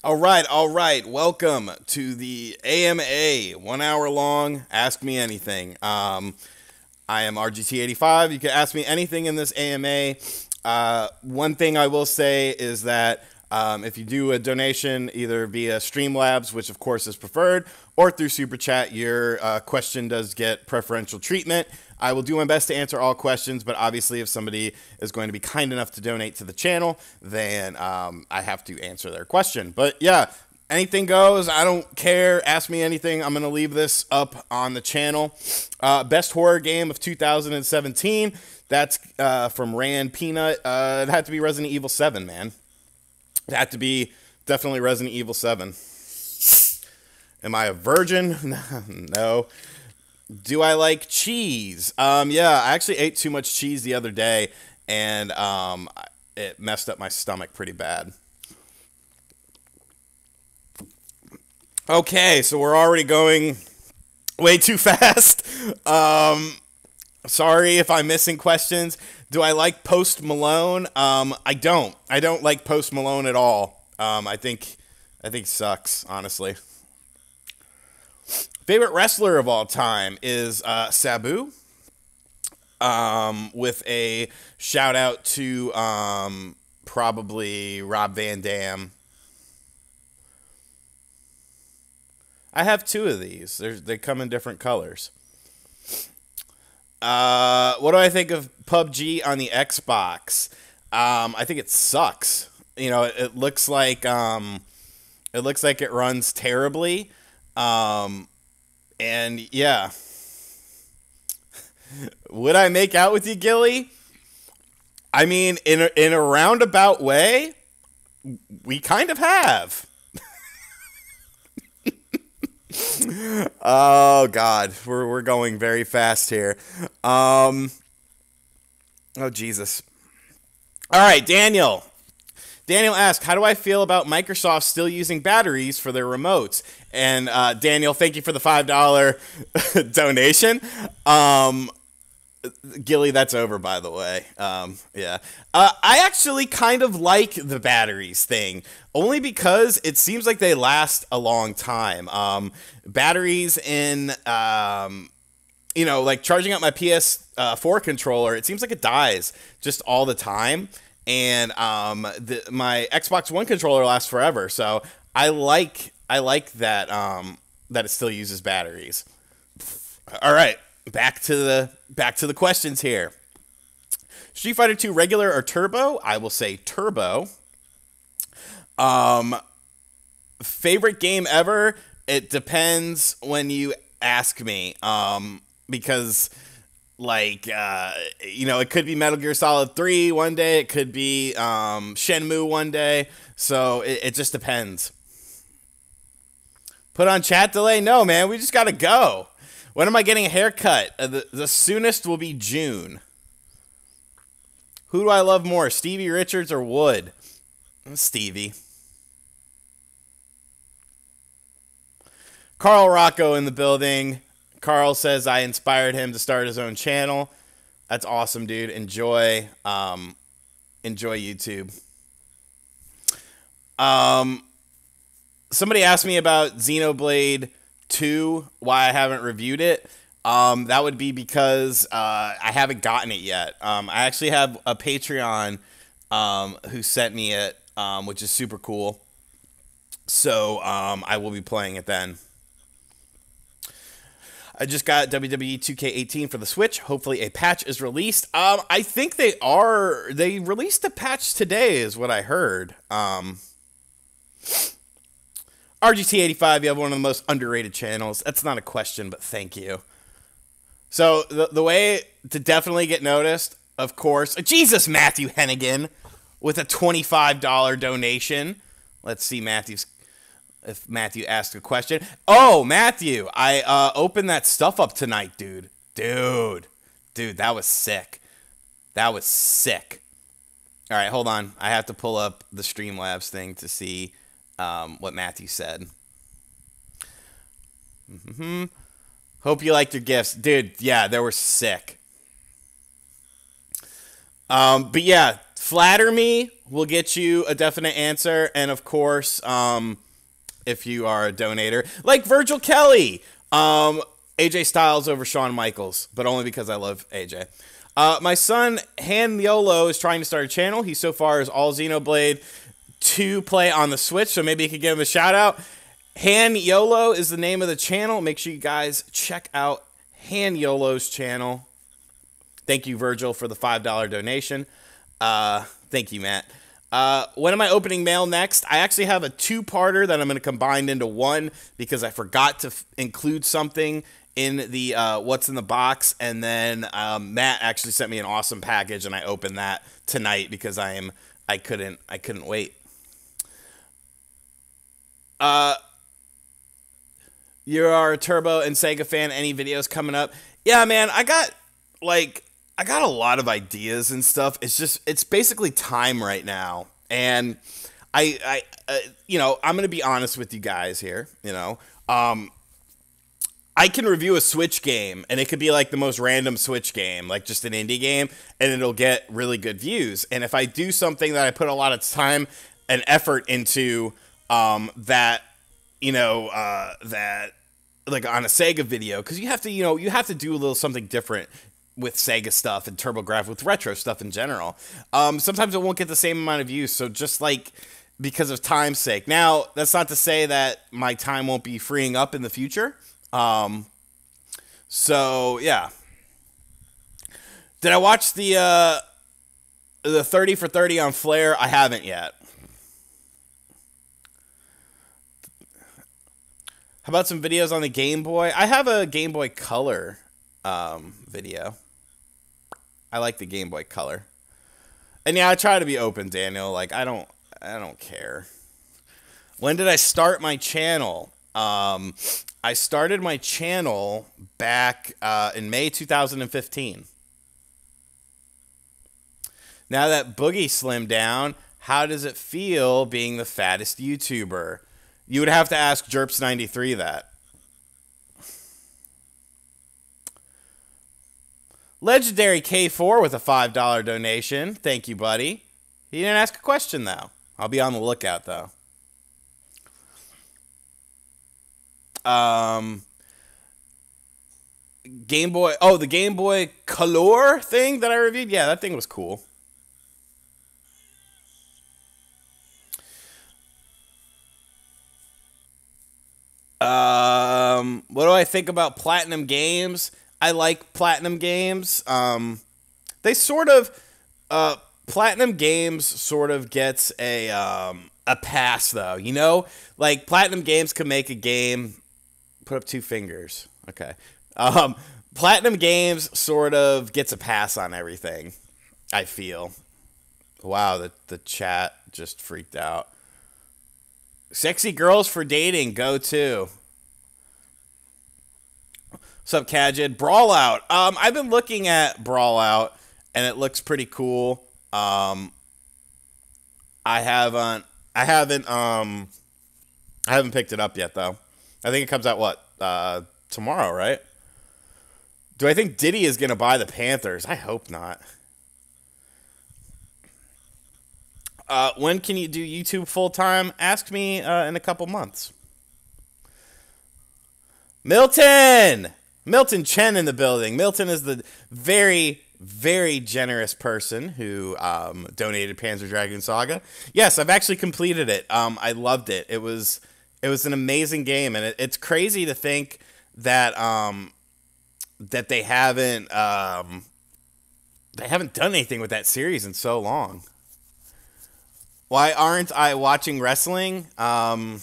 All right. Welcome to the AMA, 1 hour long. Ask me anything. I am RGT 85. You can ask me anything in this AMA. One thing I will say is that if you do a donation either via Streamlabs, which of course is preferred, or through Super Chat, your question does get preferential treatment. I will do my best to answer all questions, but obviously if somebody is going to be kind enough to donate to the channel, then I have to answer their question. But yeah, anything goes. I don't care. Ask me anything. I'm going to leave this up on the channel. Best horror game of 2017. That's from Rand Peanut. It had to be Resident Evil 7, man. It had to be definitely Resident Evil 7. Am I a virgin? No. Do I like cheese? Yeah, I actually ate too much cheese the other day, and it messed up my stomach pretty bad. Okay, so we're already going way too fast. Sorry if I'm missing questions. Do I like Post Malone? I don't. I don't like Post Malone at all. I think he sucks, honestly. Favorite wrestler of all time is Sabu. With a shout out to probably Rob Van Dam. I have two of these. They come in different colors. What do I think of PUBG on the Xbox? I think it sucks. You know, it looks like it runs terribly. And yeah. Would I make out with you, Gilly? I mean, in a roundabout way, we kind of have. Oh God, we're going very fast here. Oh Jesus. All right, Daniel. Daniel asks, how do I feel about Microsoft still using batteries for their remotes? And Daniel, thank you for the $5 donation. Gilly, that's over, by the way. Yeah. I actually kind of like the batteries thing, only because it seems like they last a long time. Batteries in, you know, like charging up my PS4 controller, it seems like it dies just all the time. And my Xbox One controller lasts forever, so I like that that it still uses batteries. All right, back to the questions here. Street Fighter 2 regular or turbo? I will say turbo. Favorite game ever? It depends when you ask me. Because like, you know, it could be Metal Gear Solid 3 one day. It could be Shenmue one day. So it just depends. Put on chat delay? No, man. We just got to go. When am I getting a haircut? The soonest will be June. Who do I love more, Stevie Richards or Wood? Stevie. Carl Rocco in the building. Carl says I inspired him to start his own channel. That's awesome, dude. Enjoy YouTube. Somebody asked me about Xenoblade 2, why I haven't reviewed it. That would be because I haven't gotten it yet. I actually have a Patreon who sent me it, which is super cool. So I will be playing it then. I just got WWE 2K18 for the Switch. Hopefully a patch is released. I think they are. They released a patch today is what I heard. RGT85, you have one of the most underrated channels. That's not a question, but thank you. So the way to definitely get noticed, of course, Jesus, Matthew Hennigan with a $25 donation. Let's see if Matthew asked a question. Oh, Matthew, I opened that stuff up tonight, dude. Dude, that was sick. That was sick. All right, hold on. I have to pull up the Streamlabs thing to see what Matthew said. Hope you liked your gifts. Dude, yeah, they were sick. But yeah, flatter me we'll get you a definite answer. And of course, if you are a donator, like Virgil Kelly, AJ Styles over Shawn Michaels, but only because I love AJ. My son, Han Yolo, is trying to start a channel. He so far is all Xenoblade 2 play on the Switch, so maybe you could give him a shout out. Han Yolo is the name of the channel. Make sure you guys check out Han Yolo's channel. Thank you, Virgil, for the $5 donation. Thank you, Matt. When am I opening mail next? I actually have a two-parter that I'm going to combine into one because I forgot to include something in the what's in the box, and then Matt actually sent me an awesome package, and I opened that tonight because I couldn't wait. You are a Turbo and Sega fan. Any videos coming up? Yeah, man, I got a lot of ideas and stuff. It's basically time right now, and I you know, I'm gonna be honest with you guys here. You know, I can review a Switch game, and it could be like the most random Switch game, like just an indie game, and it'll get really good views. And if I do something that I put a lot of time and effort into, that, you know, that like on a Sega video, because you have to, you know, you have to do a little something different with Sega stuff and TurboGrafx, with retro stuff in general. Sometimes it won't get the same amount of views, so just like because of time's sake. Now, that's not to say that my time won't be freeing up in the future. So yeah. Did I watch the 30 for 30 on Flare? I haven't yet. How about some videos on the Game Boy? I have a Game Boy Color video. I like the Game Boy Color. And yeah, I try to be open, Daniel. Like I don't care. When did I start my channel? I started my channel back in May 2015. Now that Boogie slimmed down, how does it feel being the fattest YouTuber? You would have to ask Jerps93 that. Legendary K4 with a $5 donation. Thank you, buddy. He didn't ask a question, though. I'll be on the lookout, though. Game Boy. Oh, the Game Boy Color thing that I reviewed? Yeah, that thing was cool. What do I think about Platinum Games? I like Platinum Games. They sort of, Platinum Games sort of gets a pass, though. You know, like Platinum Games can make a game. Put up two fingers. Okay. Platinum Games sort of gets a pass on everything, I feel. Wow, the chat just freaked out. Sexy girls for dating, go to. What's up, Kajid? Brawl Out. I've been looking at Brawl Out, and it looks pretty cool. I haven't picked it up yet, though. I think it comes out, what, tomorrow, right? Do I think Diddy is going to buy the Panthers? I hope not. When can you do YouTube full-time? Ask me in a couple months. Milton! Milton Chen in the building. Milton is the very, very generous person who donated Panzer Dragoon Saga. Yes, I've actually completed it. I loved it. It was an amazing game, and it's crazy to think that that they haven't done anything with that series in so long. Why aren't I watching wrestling? I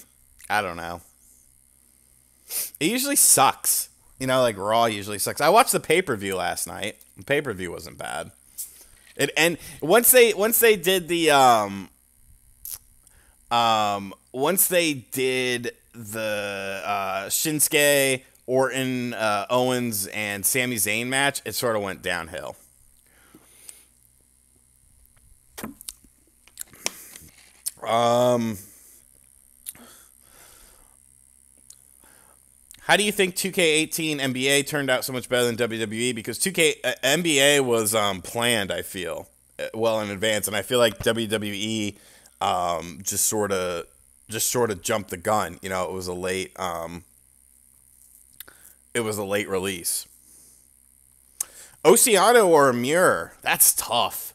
don't know. It usually sucks. You know, like Raw usually sucks. I watched the pay-per-view last night. The pay-per-view wasn't bad. And once they did the Shinsuke, Orton, Owens, and Sami Zayn match, it sort of went downhill. How do you think 2K18 NBA turned out so much better than WWE? Because NBA was planned, I feel. well in advance, and I feel like WWE just sort of jumped the gun. You know, it was a late release. Oceano or Amur? That's tough.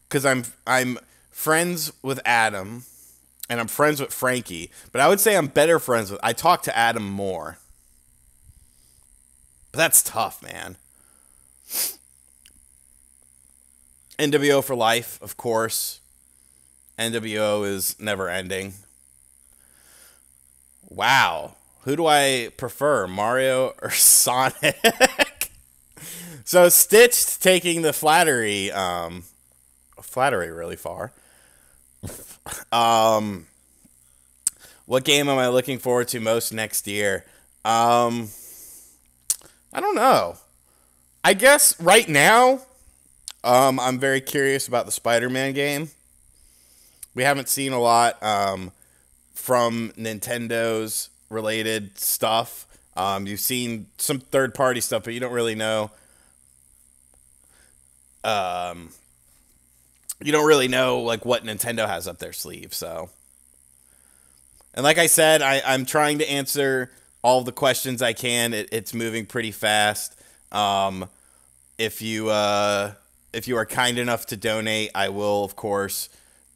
Because I'm friends with Adam, and I'm friends with Frankie. But I would say I'm better friends with... I talk to Adam more. But that's tough, man. NWO for life, of course. NWO is never ending. Wow. Who do I prefer, Mario or Sonic? So Stitched taking the flattery really far. What game am I looking forward to most next year? I don't know. I guess right now, I'm very curious about the Spider-Man game. We haven't seen a lot from Nintendo's related stuff. You've seen some third-party stuff, but you don't really know. You don't really know like what Nintendo has up their sleeve. So, and like I said, I'm trying to answer all the questions I can. It's moving pretty fast. If you are kind enough to donate, I will, of course.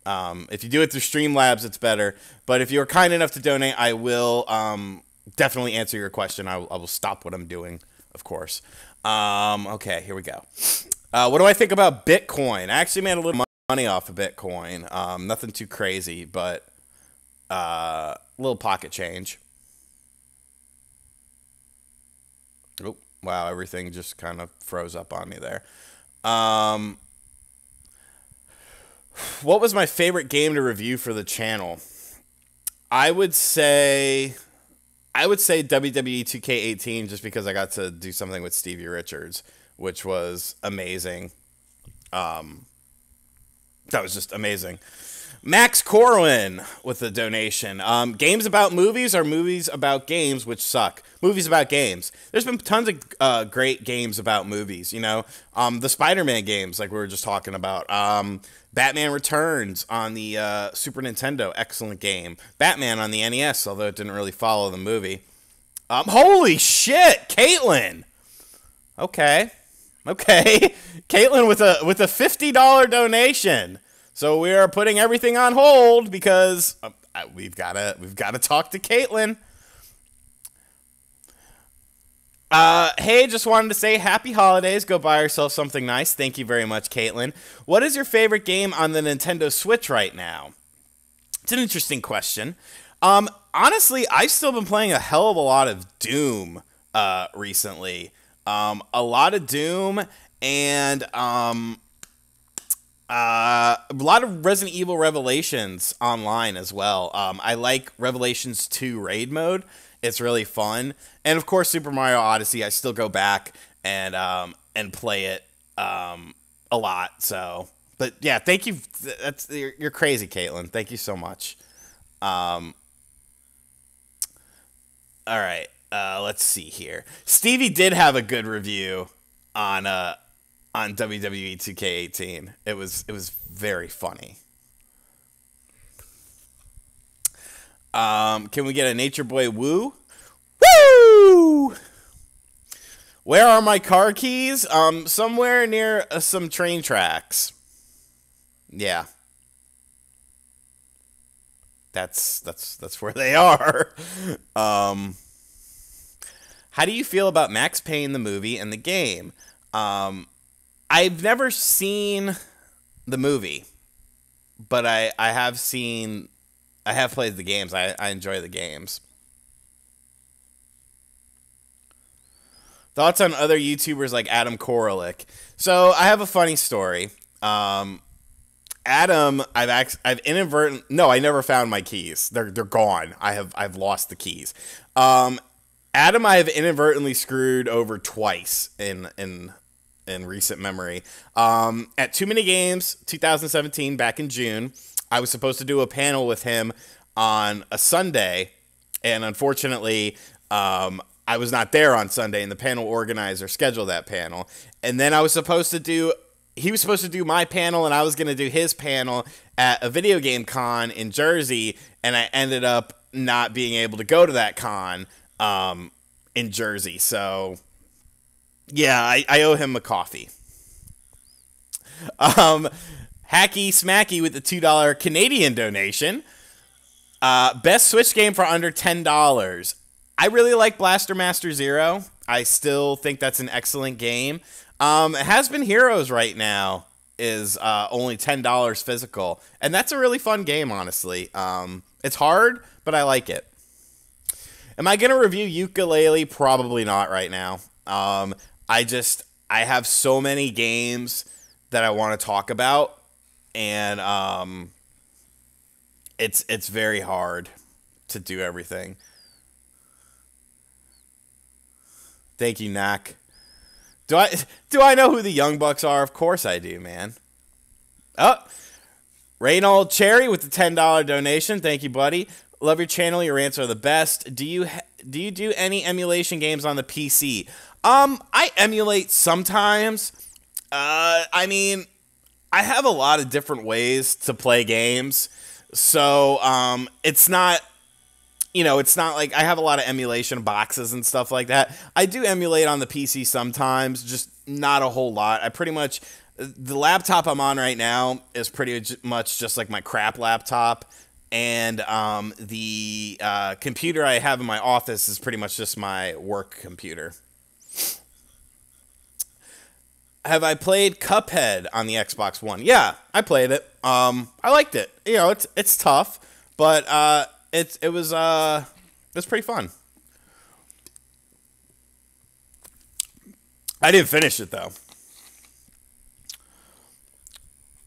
If you do it through Streamlabs, it's better. But if you're kind enough to donate, I will definitely answer your question. I will stop what I'm doing, of course. Okay, here we go. What do I think about Bitcoin? I actually made a little money off of Bitcoin. Nothing too crazy, but a little pocket change. Oh, wow, everything just kind of froze up on me there. What was my favorite game to review for the channel? I would say WWE 2K18 just because I got to do something with Stevie Richards, which was amazing. That was just amazing. Max Corwin with a donation. Games about movies or movies about games, which suck. Movies about games. There's been tons of great games about movies, you know. The Spider-Man games, like we were just talking about. Batman Returns on the Super Nintendo, excellent game. Batman on the NES, although it didn't really follow the movie. Holy shit, Caitlin! Okay. Caitlin with a $50 donation. So we are putting everything on hold because we've got to talk to Caitlin. Hey, just wanted to say happy holidays. Go buy yourself something nice. Thank you very much, Caitlin. What is your favorite game on the Nintendo Switch right now? It's an interesting question. Honestly, I've still been playing a hell of a lot of Doom recently. A lot of Doom and a lot of Resident Evil Revelations online as well. I like Revelations 2 raid mode. It's really fun. And of course, Super Mario Odyssey, I still go back and play it a lot. So, but yeah, thank you. You're crazy, Caitlin. Thank you so much. All right. Let's see here. Stevie did have a good review on WWE 2K18. It was very funny. Can we get a Nature Boy woo? Woo! Where are my car keys? Somewhere near some train tracks. Yeah. That's where they are. How do you feel about Max Payne the movie and the game? I've never seen the movie, but I have played the games. I enjoy the games. Thoughts on other YouTubers like Adam Koralik? So I have a funny story. Adam, I've inadvertently... No, I never found my keys. They're gone. I've lost the keys. Adam, I have inadvertently screwed over twice in recent memory. At Too Many Games 2017, back in June, I was supposed to do a panel with him on a Sunday, and unfortunately, I was not there on Sunday, and the panel organizer scheduled that panel. And then I was supposed to do he was supposed to do my panel, and I was going to do his panel at a video game con in Jersey, and I ended up not being able to go to that con in Jersey. So, yeah, I owe him a coffee. Hacky Smacky with the $2 Canadian donation. Best Switch game for under $10. I really like Blaster Master Zero. I still think that's an excellent game. Has Been Heroes right now is only $10 physical, and that's a really fun game, honestly. It's hard, but I like it. Am I going to review Yooka-Laylee? Probably not right now. I have so many games that I want to talk about, and it's very hard to do everything. Thank you, Knack. Do I know who the Young Bucks are? Of course I do, man. Oh, Reynold Cherry with the $10 donation. Thank you, buddy. Love your channel. Your answers are the best. Do you do any emulation games on the PC? I emulate sometimes. I mean, I have a lot of different ways to play games, so it's not. It's not like I have a lot of emulation boxes and stuff like that. I do emulate on the PC sometimes, just not a whole lot. The laptop I'm on right now is pretty much just like my crap laptop, and the computer I have in my office is pretty much just my work computer. Have I played Cuphead on the Xbox One? Yeah, I played it. I liked it. It's tough, but it was pretty fun. I didn't finish it though.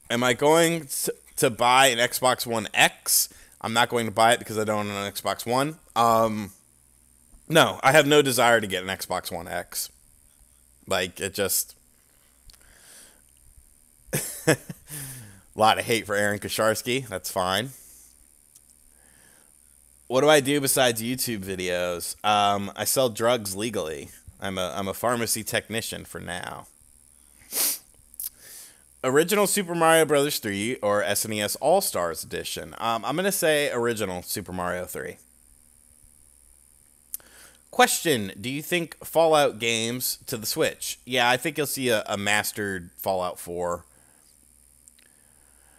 Am I going to buy an Xbox One X? I'm not going to buy it because I don't own an Xbox One. No, I have no desire to get an Xbox One X. Like, it just... A lot of hate for Aaron Kosharski. That's fine. What do I do besides YouTube videos? I sell drugs legally. I'm a pharmacy technician for now. Original Super Mario Bros. 3 or SNES All-Stars Edition? I'm going to say original Super Mario 3. Question, do you think Fallout games to the Switch? Yeah, I think you'll see a mastered Fallout 4.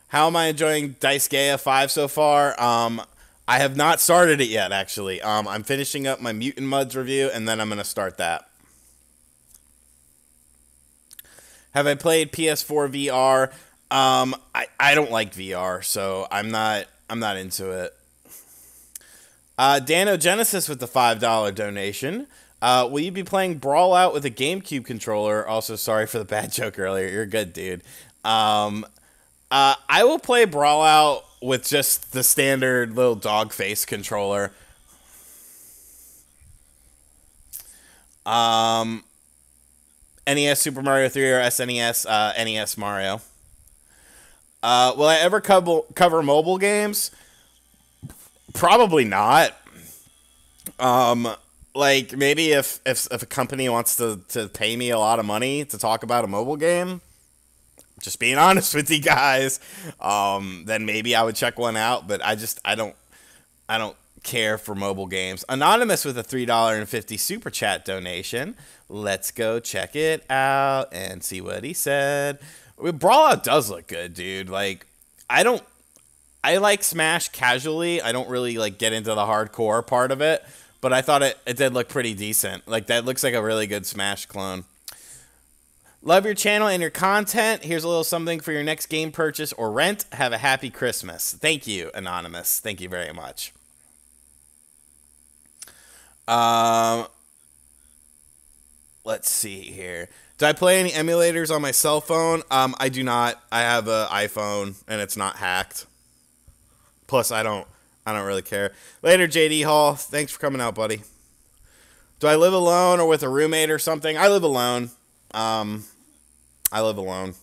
How am I enjoying Dice Gaea 5 so far? I have not started it yet, actually. I'm finishing up my Mutant Muds review, and then I'm going to start that. Have I played PS4 VR? I don't like VR, so I'm not into it. Dano Genesis with the $5 donation. Will you be playing Brawl Out with a GameCube controller? Also, sorry for the bad joke earlier. You're good, dude. I will play Brawl Out with just the standard little dog face controller. NES Super Mario 3 or SNES NES Mario. Will I ever cover mobile games? Probably not. Like, maybe if a company wants to pay me a lot of money to talk about a mobile game, just being honest with you guys, then maybe I would check one out, but I don't care for mobile games. Anonymous with a $3.50 super chat donation. Let's go check it out and see what he said. Brawl Out does look good, dude. Like, I like Smash casually. I don't really like get into the hardcore part of it, but I thought it did look pretty decent. Like, that looks like a really good Smash clone. Love your channel and your content. Here's a little something for your next game purchase or rent. Have a happy Christmas. Thank you, Anonymous. Thank you very much. Let's see here. Do I play any emulators on my cell phone? I do not. I have an iPhone and it's not hacked. Plus, I don't really care. Later, JD Hall. Thanks for coming out, buddy. Do I live alone or with a roommate or something? I live alone. I live alone.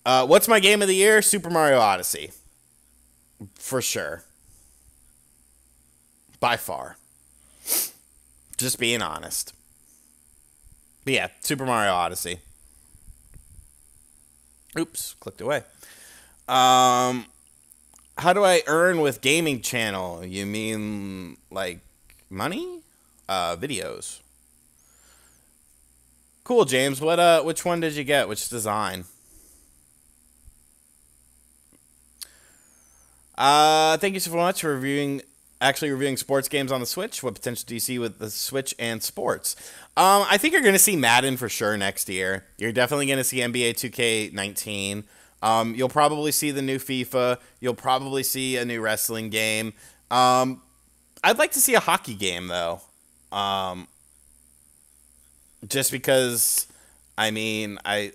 What's my game of the year? Super Mario Odyssey. For sure. By far. Just being honest. But yeah, Super Mario Odyssey. Oops, clicked away. Um, how do I earn with gaming channel? You mean like money? Videos. Cool, James. Which one did you get? Which design? Thank you so much for actually reviewing sports games on the Switch. What potential do you see with the Switch and sports? I think you're going to see Madden for sure next year. You're definitely going to see NBA 2K19. You'll probably see the new FIFA. You'll probably see a new wrestling game. I'd like to see a hockey game, though. Just because, I mean, I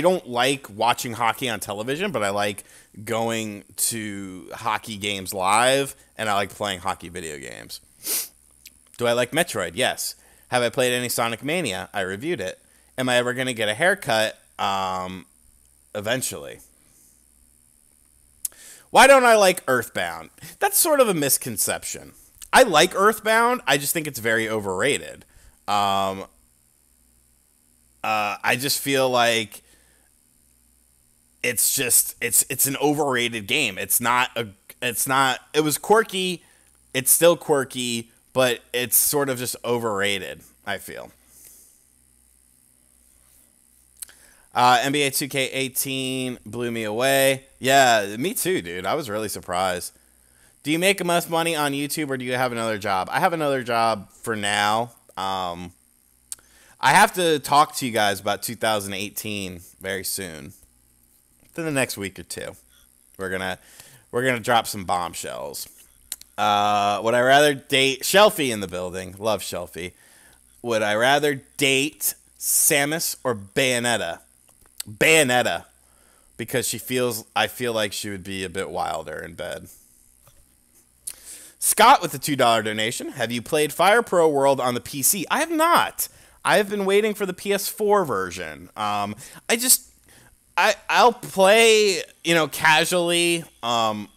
don't like watching hockey on television, but I like going to hockey games live, and I like playing hockey video games. Do I like Metroid? Yes. Have I played any Sonic Mania? I reviewed it. Am I ever going to get a haircut? Eventually. Why don't I like Earthbound? That's sort of a misconception. I like Earthbound. I just think it's very overrated. I just feel like it's an overrated game. It was quirky. It's still quirky, but it's sort of just overrated, I feel. NBA 2K18 blew me away. Yeah, me too, dude. I was really surprised. Do you make enough money on YouTube, or do you have another job? I have another job for now. I have to talk to you guys about 2018 very soon. Within the next week or two. We're gonna drop some bombshells. Would I rather date Shelfie in the building? Love Shelfie. Would I rather date Samus or Bayonetta? Bayonetta. Because I feel like she would be a bit wilder in bed. Scott with the $2 donation. Have you played Fire Pro World on the PC? I have not. I have been waiting for the PS4 version. I'll play, casually. I'll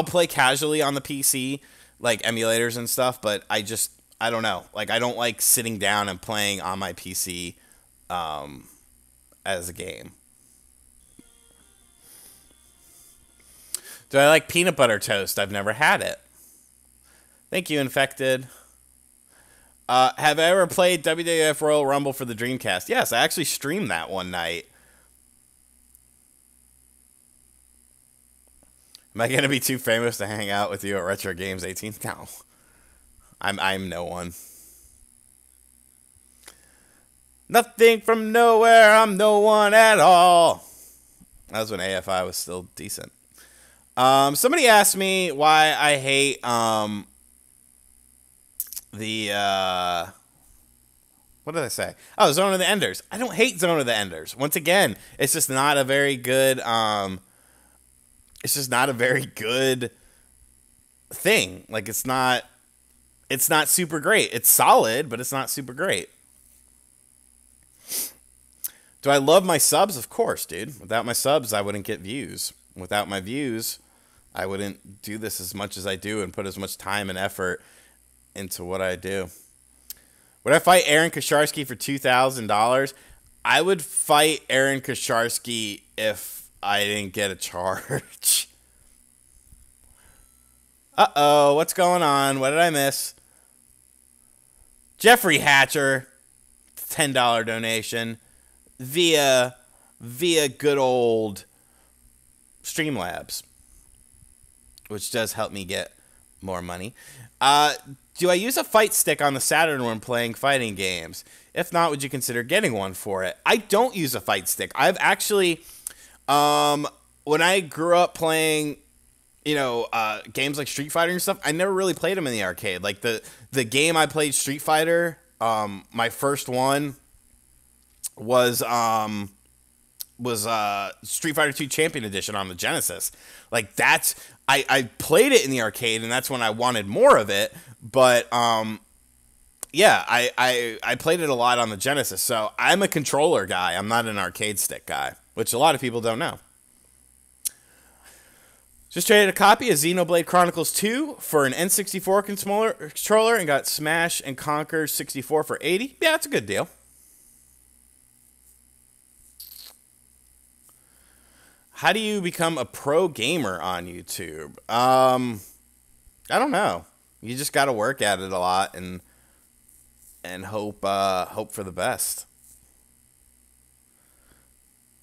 play casually on the PC, like emulators and stuff, but I don't know. Like, I don't like sitting down and playing on my PC as a game. Do I like peanut butter toast? I've never had it. Thank you, Infected. Have I ever played WWF Royal Rumble for the Dreamcast? Yes, I actually streamed that one night. Am I going to be too famous to hang out with you at Retro Games 18? No. I'm no one. Nothing from nowhere, I'm no one at all. That was when AFI was still decent. Somebody asked me why I hate what did I say? Oh, Zone of the Enders. I don't hate Zone of the Enders. Once again, it's just not a very good thing. Like, it's not super great. It's solid, but it's not super great. Do I love my subs? Of course, dude. Without my subs, I wouldn't get views. Without my views, I wouldn't do this as much as I do and put as much time and effort into what I do. Would I fight Aaron Kosharski for $2,000? I would fight Aaron Kosharski if I didn't get a charge. Uh-oh, what's going on? What did I miss? Jeffrey Hatcher, $10 donation via good old Streamlabs, which does help me get more money. Do I use a fight stick on the Saturn when playing fighting games? If not, would you consider getting one for it? I don't use a fight stick. I've actually, when I grew up playing, games like Street Fighter and stuff, I never really played them in the arcade. Like the game I played, Street Fighter, my first one was Street Fighter 2 Champion Edition on the Genesis. Like, I played it in the arcade, and that's when I wanted more of it. But yeah, I played it a lot on the Genesis. So I'm a controller guy. I'm not an arcade stick guy, which a lot of people don't know. Just traded a copy of Xenoblade Chronicles 2 for an N64 controller and got Smash and Conquer 64 for 80. Yeah, that's a good deal. How do you become a pro gamer on YouTube? I don't know. You just got to work at it a lot and hope for the best.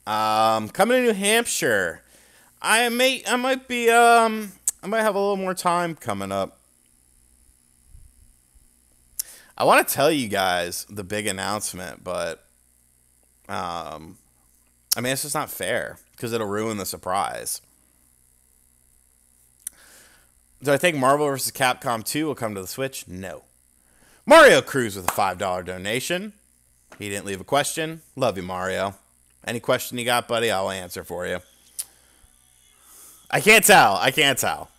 Coming to New Hampshire. I might have a little more time coming up. I want to tell you guys the big announcement, but I mean, it's just not fair because it'll ruin the surprise. Do I think Marvel vs. Capcom 2 will come to the Switch? No. Mario Cruz with a $5 donation. He didn't leave a question. Love you, Mario. Any question you got, buddy, I'll answer for you. I can't tell.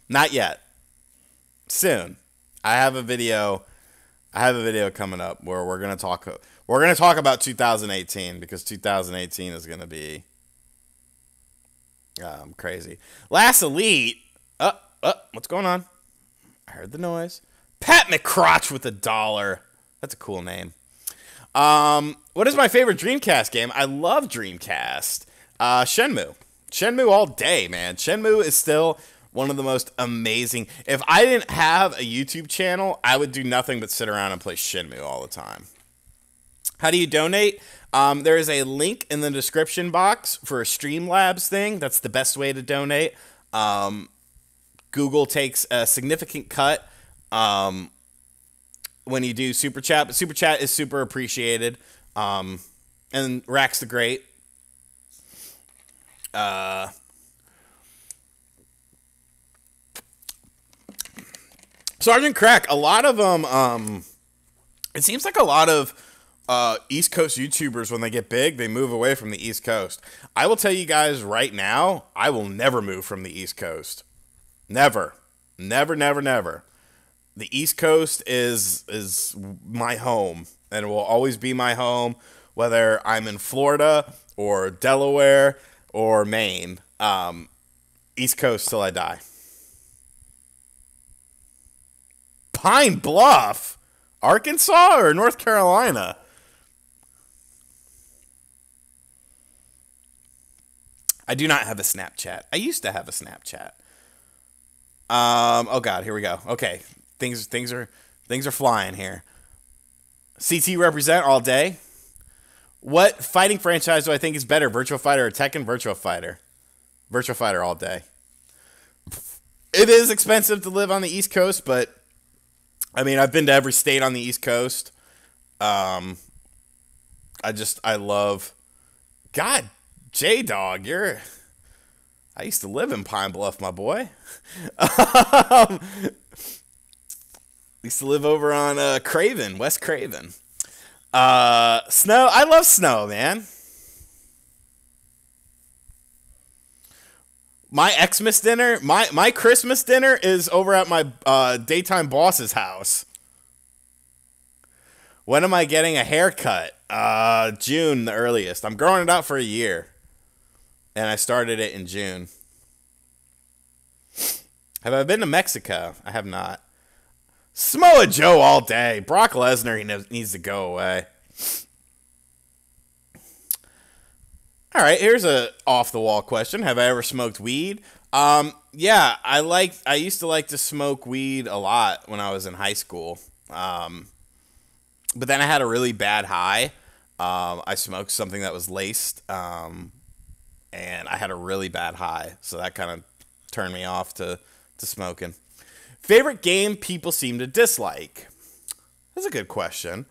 Not yet. Soon. I have a video coming up where we're gonna talk about 2018 because 2018 is gonna be crazy. Last Elite. What's going on? I heard the noise. Pat McCrotch with $1. That's a cool name. What is my favorite Dreamcast game? I love Dreamcast. Shenmue. Shenmue all day, man. Shenmue is still one of the most amazing. If I didn't have a YouTube channel, I would do nothing but sit around and play Shenmue all the time. How do you donate? There is a link in the description box for a Streamlabs thing. That's the best way to donate. Google takes a significant cut when you do Super Chat, but Super Chat is super appreciated. And Rax the Great. Sergeant Crack, a lot of them, it seems like a lot of East Coast YouTubers, when they get big, they move away from the East Coast. I will tell you guys right now, I will never move from the East Coast. Never. Never, never, never. The East Coast is my home, and it will always be my home, whether I'm in Florida or Delaware or Maine. East Coast till I die. Pine Bluff, Arkansas or North Carolina? I do not have a Snapchat. I used to have a Snapchat. Oh God, here we go. Okay, things are flying here. CT represent all day. What fighting franchise do I think is better, Virtua Fighter or Tekken? Virtua Fighter. Virtua Fighter all day. It is expensive to live on the East Coast, but I mean, I've been to every state on the East Coast. I love. God, J-Dog, I used to live in Pine Bluff, my boy. Used to live over on Craven, West Craven. Snow, I love snow, man. My Xmas dinner, my Christmas dinner is over at my daytime boss's house. When am I getting a haircut? June, the earliest. I'm growing it out for a year. And I started it in June. Have I been to Mexico? I have not. Samoa Joe all day. Brock Lesnar, he needs to go away. All right, here's a off-the-wall question. Have I ever smoked weed? Yeah, I used to like to smoke weed a lot when I was in high school. But then I had a really bad high. I smoked something that was laced, and I had a really bad high. So that kind of turned me off to smoking. Favorite game people seem to dislike? That's a good question.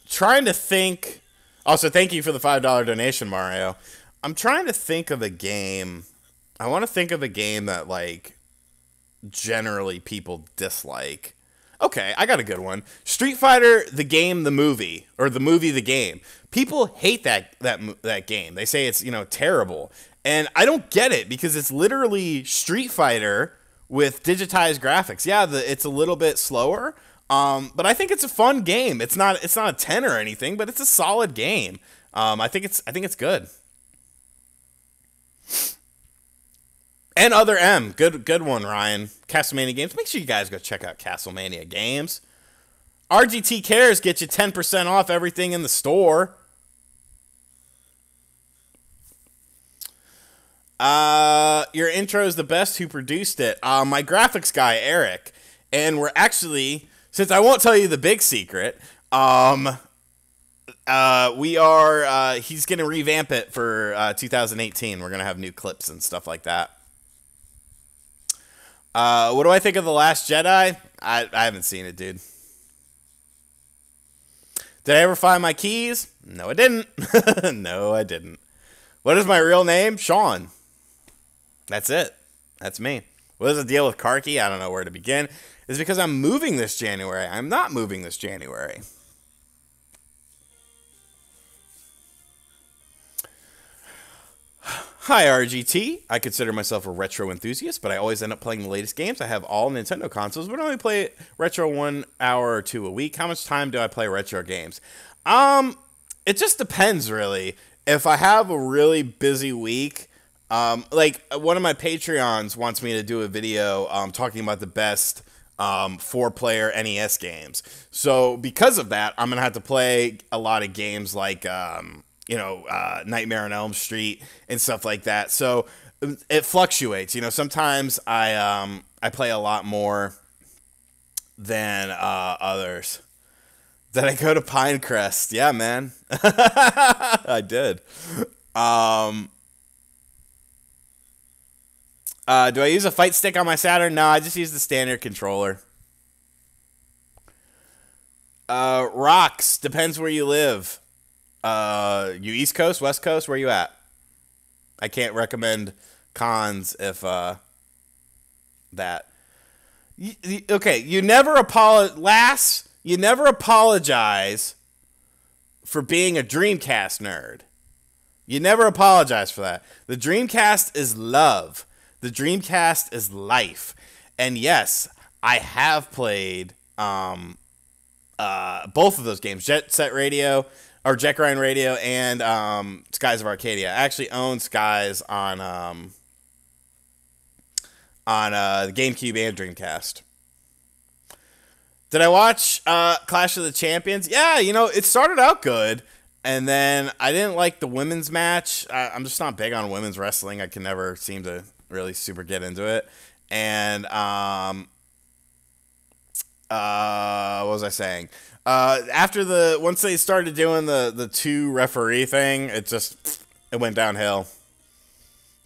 Trying to think. Also, thank you for the $5 donation, Mario. I'm trying to think of a game. I want to think of a game that, like, generally people dislike. Okay, I got a good one. Street Fighter, the game, the movie, or the movie, the game. People hate that game. They say it's, terrible. And I don't get it because it's literally Street Fighter with digitized graphics. Yeah, it's a little bit slower. But I think it's a fun game. It's not a 10 or anything, but it's a solid game. I think it's good. And Other M, good one, Ryan. Castlemania Games. Make sure you guys go check out Castlemania Games. RGT Cares get you 10% off everything in the store. Your intro is the best. Who produced it? My graphics guy, Eric. And we're actually, since I won't tell you the big secret, he's going to revamp it for 2018. We're going to have new clips and stuff like that. What do I think of The Last Jedi? I haven't seen it, dude. Did I ever find my keys? No, I didn't. No, I didn't. What is my real name? Sean. That's it. That's me. What is the deal with car key? I don't know where to begin. It's because I'm moving this January. I'm not moving this January. Hi, RGT. I consider myself a retro enthusiast, but I always end up playing the latest games. I have all Nintendo consoles, but I only play retro 1 hour or 2 a week. How much time do I play retro games? It just depends, really. If I have a really busy week, like one of my Patreons wants me to do a video talking about the best 4-player NES games. So because of that, I'm going to have to play a lot of games like Nightmare on Elm Street and stuff like that. So it fluctuates. Sometimes I play a lot more than others. Did I go to Pinecrest? Yeah, man. I did. Do I use a fight stick on my Saturn? No, I just use the standard controller. Rocks. Depends where you live. You East Coast, West Coast? Where you at? I can't recommend cons if that. Okay, you never apologize for being a Dreamcast nerd. You never apologize for that. The Dreamcast is love. The Dreamcast is life. And yes, I have played both of those games, Jet Grind Radio and Skies of Arcadia. I actually own Skies on the GameCube and Dreamcast. Did I watch Clash of the Champions? Yeah, it started out good, and then I didn't like the women's match. I'm just not big on women's wrestling. I can never seem to really super get into it. And what was I saying? Once they started doing the 2 referee thing, it went downhill.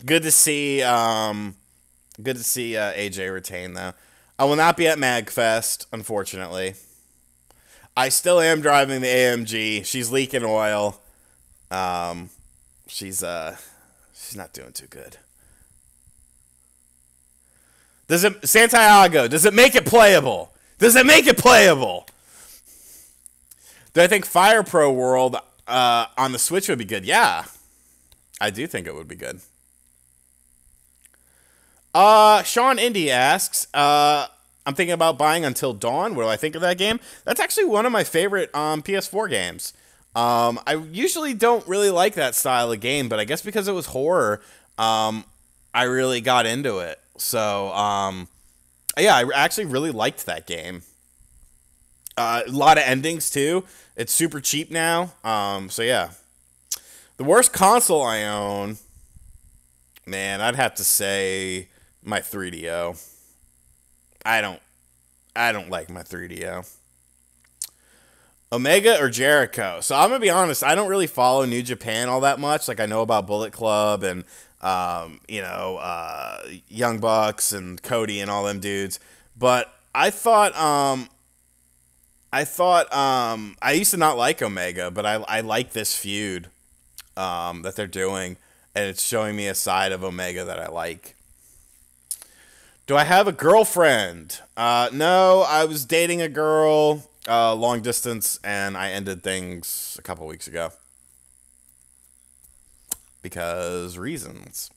Good to see AJ retain though. I will not be at MagFest, unfortunately. I still am driving the AMG. She's leaking oil. She's not doing too good. Santiago, does it make it playable? Does it make it playable? Do I think Fire Pro World on the Switch would be good? Yeah. I do think it would be good. Sean Indy asks, I'm thinking about buying Until Dawn. What do I think of that game? That's actually one of my favorite PS4 games. I usually don't really like that style of game, but I guess because it was horror, I really got into it. So, yeah, I actually really liked that game. A lot of endings, too. It's super cheap now. So, yeah. The worst console I own, man, I'd have to say my 3DO. I don't like my 3DO. Omega or Jericho? So, I'm going to be honest. I don't really follow New Japan all that much. Like, I know about Bullet Club and Young Bucks and Cody and all them dudes. But I thought I used to not like Omega, but I like this feud that they're doing, and it's showing me a side of Omega that I like. Do I have a girlfriend? No, I was dating a girl long distance, and I ended things a couple weeks ago. Because reasons.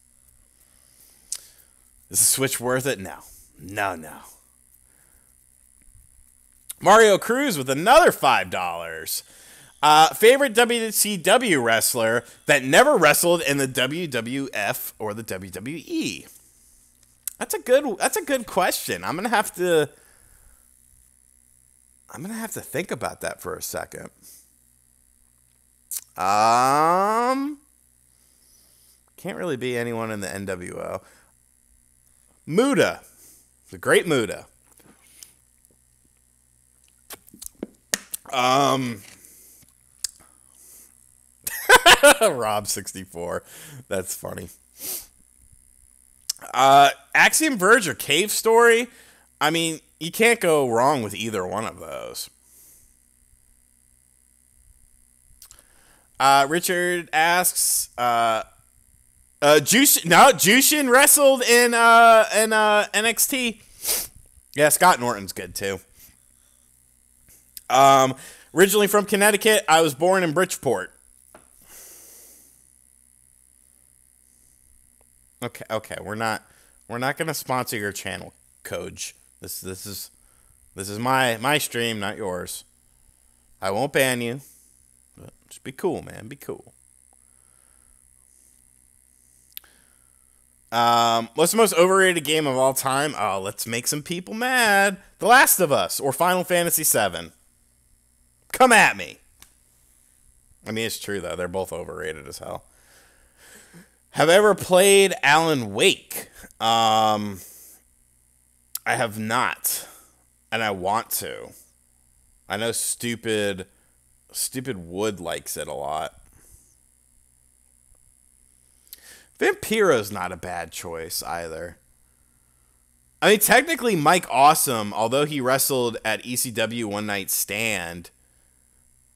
Is the Switch worth it? No. No. Mario Cruz with another $5. Favorite WCW wrestler that never wrestled in the WWF or the WWE? That's a good question. I'm gonna have to think about that for a second. Can't really be anyone in the NWO. Muda. The great Muda. Rob64. That's funny. Axiom Verge or Cave Story? I mean, you can't go wrong with either one of those. Richard asks, Jushin wrestled in NXT. Yeah, Scott Norton's good too. Originally from Connecticut, I was born in Bridgeport. Okay, we're not gonna sponsor your channel, Coach. This is my stream, not yours. I won't ban you. But just be cool, man. Be cool. What's the most overrated game of all time? Oh, let's make some people mad. The Last of Us or Final Fantasy VII. Come at me. I mean, it's true, though. They're both overrated as hell. Have I ever played Alan Wake? I have not. And I want to. I know Stupid Wood likes it a lot. Vampiro's not a bad choice either. I mean, technically, Mike Awesome, although he wrestled at ECW One Night Stand,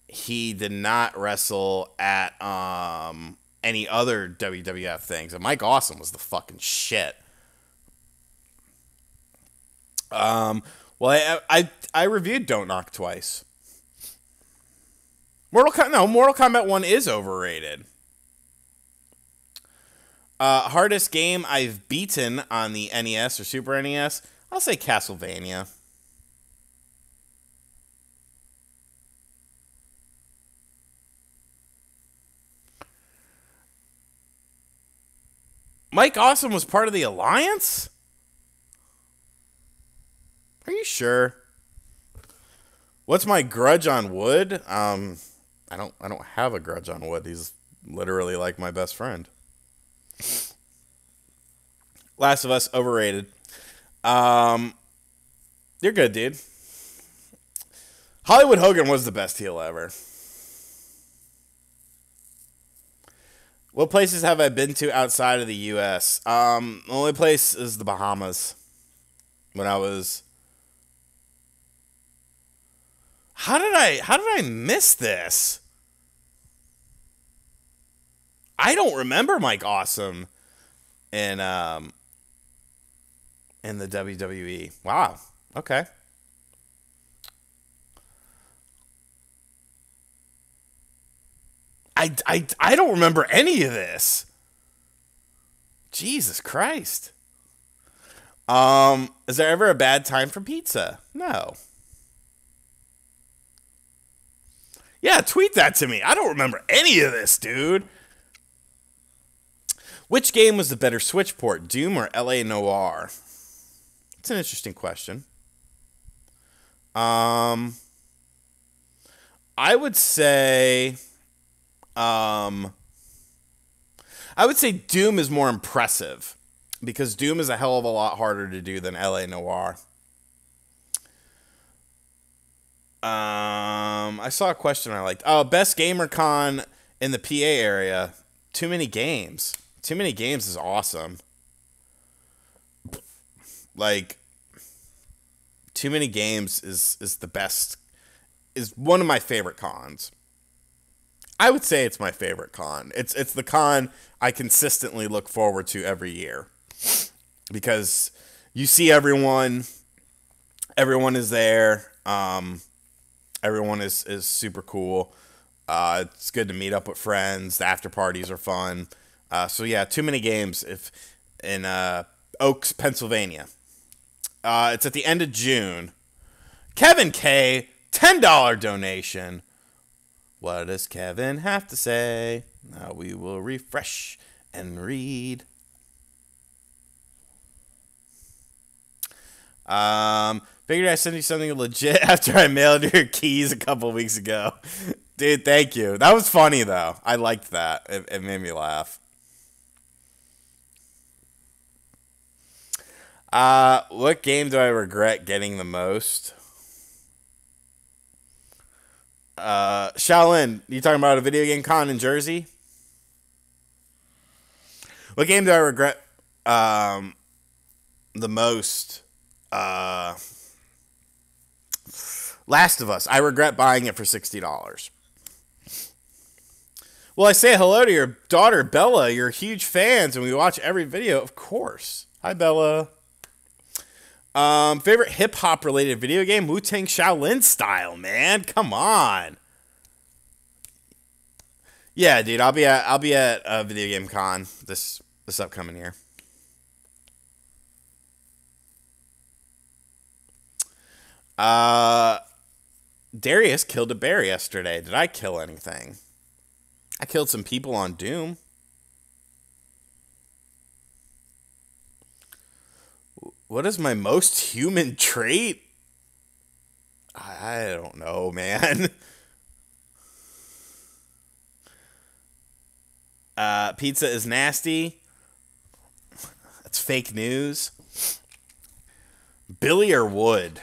he did not wrestle at any other WWF things. And Mike Awesome was the fucking shit. Well, I reviewed Don't Knock twice. Mortal Kombat 1 is overrated. Hardest game I've beaten on the NES or Super NES? I'll say Castlevania. Mike Awesome was part of the Alliance? Are you sure? What's my grudge on Wood? I don't have a grudge on Wood. He's literally like my best friend. Last of Us, overrated. You're good, dude. Hollywood Hogan was the best heel ever. What places have I been to outside of the U.S.? The only place is the Bahamas. When I was... How did I miss this? I don't remember Mike Awesome in the WWE. Wow. Okay. I don't remember any of this. Jesus Christ. Is there ever a bad time for pizza? No. Yeah, tweet that to me. I don't remember any of this, dude. Which game was the better Switch port, Doom or LA Noire? It's an interesting question. I would say Doom is more impressive because Doom is a hell of a lot harder to do than LA Noire. I saw a question I liked. Oh, best gamer con in the PA area. Too Many Games. Too Many Games is awesome. Like, Too Many Games is the best, is one of my favorite cons. I would say it's my favorite con. It's the con I consistently look forward to every year. Because you see everyone is there. Everyone is super cool. It's good to meet up with friends. The after parties are fun. So yeah, Too Many Games in Oaks, Pennsylvania. It's at the end of June. Kevin K, $10 donation. What does Kevin have to say? Now we will refresh and read. Figured I'd send you something legit after I mailed your keys a couple weeks ago. Dude, thank you. That was funny, though. I liked that. It made me laugh. What game do I regret getting the most? Shaolin, you talking about a video game con in Jersey? What game do I regret the most? Last of Us. I regret buying it for $60. Well, I say hello to your daughter, Bella. You're huge fans, and we watch every video, of course. Hi, Bella. Favorite hip-hop related video game? Wu-Tang Shaolin style, man. Come on. Yeah, dude, I'll be at a video game con this upcoming year. Darius killed a bear yesterday. Did I kill anything? I killed some people on Doom. What is my most human trait? I don't know, man. Pizza is nasty. That's fake news. Billy or Wood?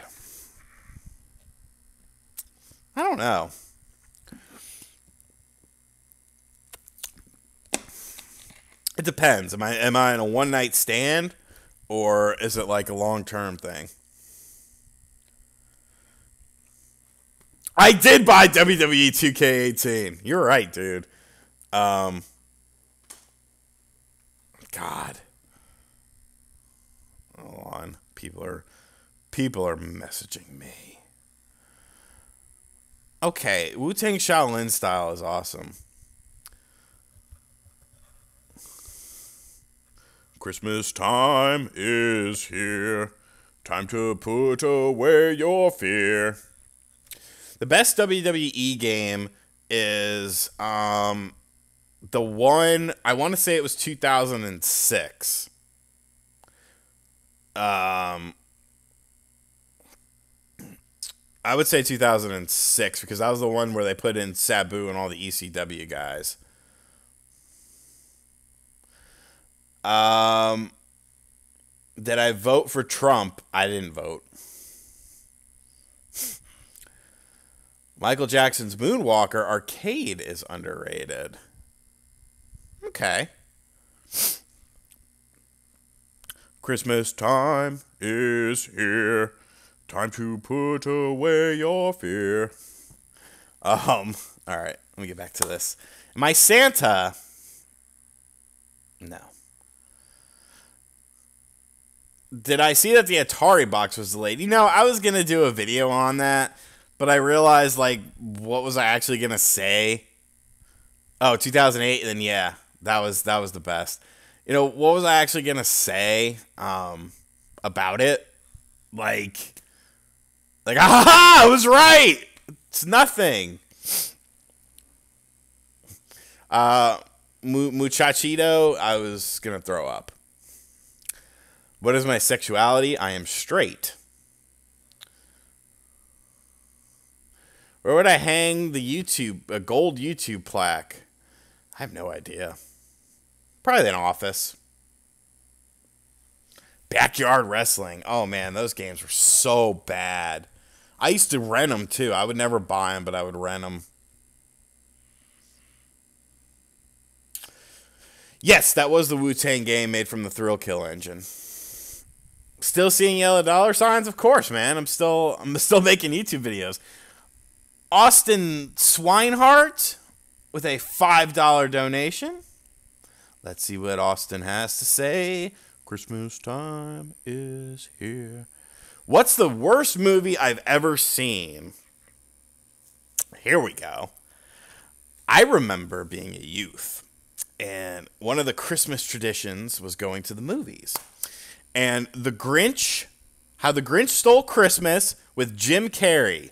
I don't know. It depends. Am I in a one-night stand, or is it like a long-term thing? I did buy WWE 2K18. You're right, dude. God. Hold on. People are messaging me. Okay, Wu-Tang Shaolin style is awesome. Christmas time is here. Time to put away your fear. The best WWE game is the one, I want to say it was 2006. I would say 2006 because that was the one where they put in Sabu and all the ECW guys. Did I vote for Trump? I didn't vote. Michael Jackson's Moonwalker Arcade is underrated. Okay. Christmas time is here. Time to put away your fear. All right, let me get back to this. Am I Santa? No. Did I see that the Atari box was delayed? You know, I was going to do a video on that, but I realized, like, what was I actually going to say? Oh, 2008, then yeah, that was the best. You know, what was I actually going to say about it? Like, I was right! It's nothing. Muchachito, I was going to throw up. What is my sexuality? I am straight. Where would I hang a gold YouTube plaque? I have no idea. Probably an office. Backyard wrestling. Oh man, those games were so bad. I used to rent them too. I would never buy them, but I would rent them. Yes, that was the Wu-Tang game made from the Thrill Kill engine. Still seeing yellow dollar signs? Of course, man. I'm still making YouTube videos. Austin Swinehart with a $5 donation. Let's see what Austin has to say. Christmas time is here. What's the worst movie I've ever seen? Here we go. I remember being a youth, and one of the Christmas traditions was going to the movies. And The Grinch, How the Grinch Stole Christmas with Jim Carrey.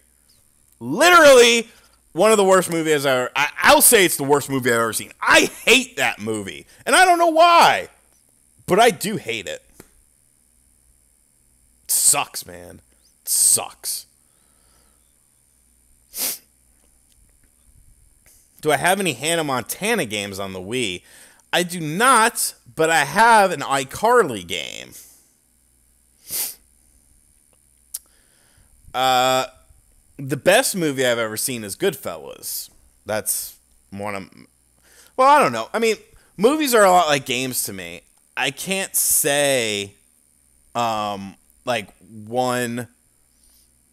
Literally one of the worst movies I'll say it's the worst movie I've ever seen. I hate that movie, and I don't know why, but I do hate it. It sucks, man. It sucks. Do I have any Hannah Montana games on the Wii? I do not, but I have an iCarly game. The best movie I've ever seen is Goodfellas. That's one of... Well, I don't know. I mean, movies are a lot like games to me. I can't say, like, one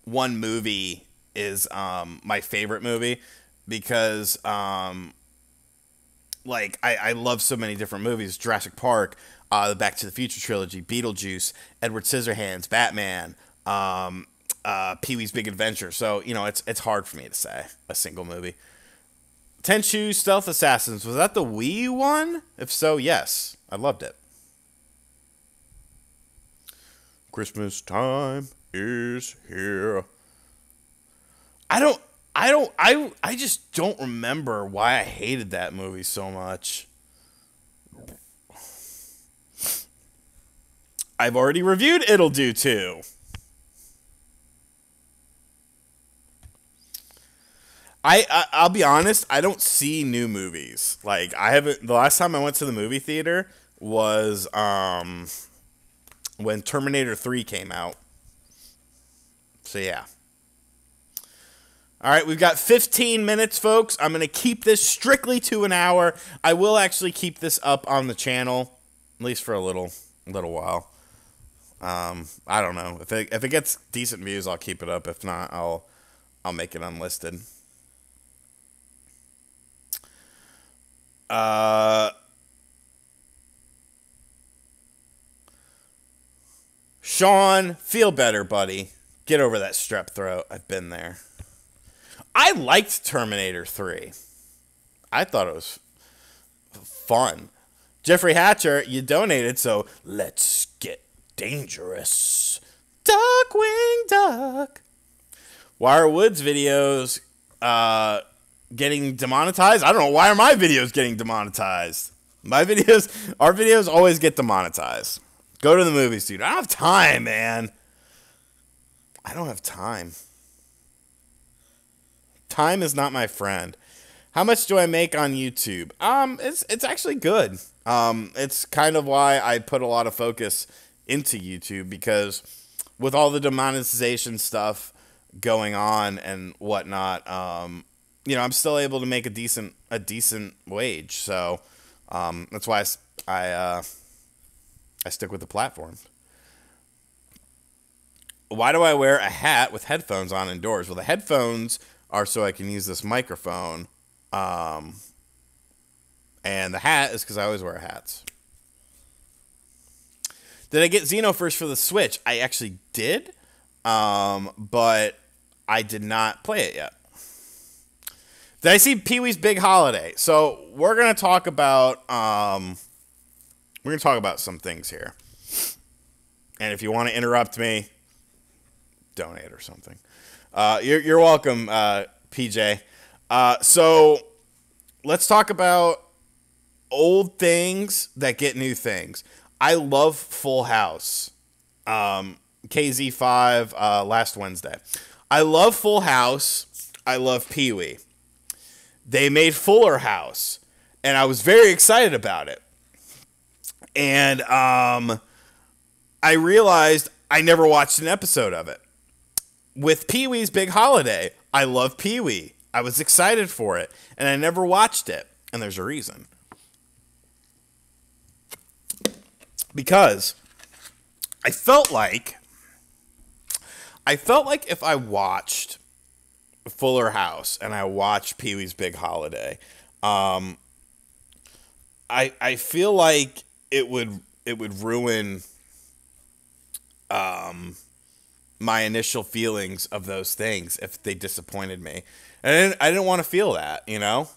movie is my favorite movie because, like, I love so many different movies. Jurassic Park, the Back to the Future trilogy, Beetlejuice, Edward Scissorhands, Batman, Pee-wee's Big Adventure. So, you know, it's hard for me to say a single movie. Tenchu Stealth Assassins, was that the Wii one? If so, yes. I loved it. Christmas time is here. I just don't remember why I hated that movie so much. I've already reviewed It'll Do Too. I'll be honest, I don't see new movies. Like, I haven't... The last time I went to the movie theater was when Terminator 3 came out. So, yeah. All right, we've got 15 minutes, folks. I'm going to keep this strictly to an hour. I will actually keep this up on the channel, at least for a little while. I don't know. If it gets decent views, I'll keep it up. If not, I'll make it unlisted. Sean, feel better, buddy. Get over that strep throat. I've been there. I liked Terminator 3. I thought it was fun. Jeffrey Hatcher, you donated, so let's get dangerous. Duckwing Duck. Why are Woods videos getting demonetized? I don't know. Why are my videos getting demonetized? Our videos always get demonetized. Go to the movies, dude. I don't have time, man. I don't have time. Time is not my friend. How much do I make on YouTube? It's actually good. It's kind of why I put a lot of focus into YouTube, because with all the demonetization stuff going on and whatnot, you know, I'm still able to make a decent wage. So that's why I stick with the platform. Why do I wear a hat with headphones on indoors? Well, the headphones are so I can use this microphone, and the hat is because I always wear hats. Did I get Xenoverse for the Switch? I actually did, but I did not play it yet. Did I see Pee-wee's Big Holiday? So we're gonna talk about some things here, and if you want to interrupt me, donate or something. You're welcome, PJ. So let's talk about old things that get new things. I love Full House. KZ5 last Wednesday. I love Full House. I love Pee-wee. They made Fuller House, and I was very excited about it. And I realized I never watched an episode of it. With Pee-wee's Big Holiday, I love Pee-wee. I was excited for it, and I never watched it. And there's a reason. Because I felt like if I watched Fuller House and I watched Pee-wee's Big Holiday, I feel like it would ruin my initial feelings of those things if they disappointed me. And I didn't want to feel that, you know?